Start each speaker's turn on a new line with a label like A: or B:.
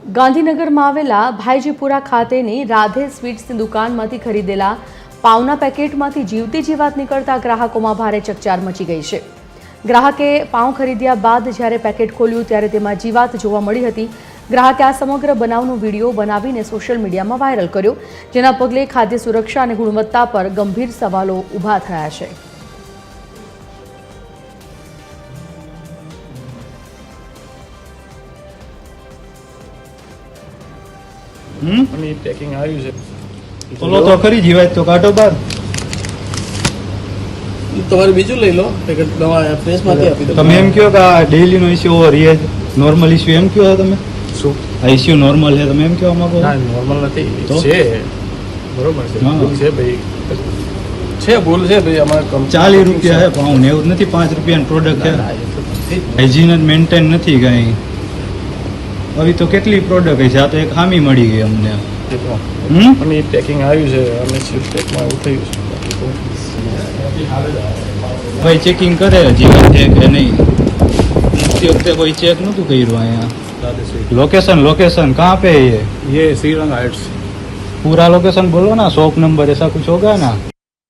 A: ગાંધીનગરમાં આવેલા ભાઈજીપુરા ખાતેની રાધે સ્વીટ્સની દુકાનમાંથી ખરીદેલા પાવના પેકેટમાંથી જીવતી જીવાત નીકળતા ગ્રાહકોમાં ભારે ચકચાર મચી ગઈ છે। ગ્રાહકે પાઉં ખરીદ્યા બાદ જ્યારે પેકેટ ખોલ્યું ત્યારે તેમાં જીવાત જોવા મળી હતી। ગ્રાહકે આ સમગ્ર બનાવનો વિડીયો બનાવીને સોશિયલ મીડિયામાં વાયરલ કર્યો, જેના પગલે ખાદ્ય સુરક્ષા અને ગુણવત્તા પર ગંભીર સવાલો ઊભા થયા છે।
B: અને પેકિંગ આવ્યું છે
C: બોલો તો ખરી જીવાત તો કાઢો બાર
D: તમારે બીજું લઈ લો પેકેટ દવા ફ્રેશમાંથી આપી દો।
C: તમે એમ કહો કે આ ડેઈલીનો ઇસ્યુ ઓવર રહે છે, નોર્મલ ઇસ્યુ એમ કહો તમે
B: શું
C: આ ઇસ્યુ નોર્મલ છે તમે એમ કહેવા માંગો?
B: ના નોર્મલ નથી
C: તો?
B: છે બરોબર છે
C: હા.
B: ભૂલ છે ભાઈ છે ભૂલ છે ભાઈ અમારે
C: 40 રૂપિયા છે પાઉં ને એવું જ નથી 5 રૂપિયાની પ્રોડક્ટ છે। હાઇજીન જ મેન્ટેન નથી કાંઈ। આવી તો કેટલી પ્રોડક્ટ છે, આ તો એક ખામી મળી ગઈ અમને।
B: અને પેકિંગ આવ્યું છે અને પેકમાં એવું થયું છે।
C: ભાઈ ચેકિંગ કરે જીવન છે કે નહીં, તે વખતે કોઈ ચેક નહોતું કર્યું અહીંયા। लोकेशन कहाँ पे है
B: ये श्रीरंग हाइट्स।
C: पूरा लोकेशन बोलो ना, शॉप नंबर ऐसा कुछ होगा ना।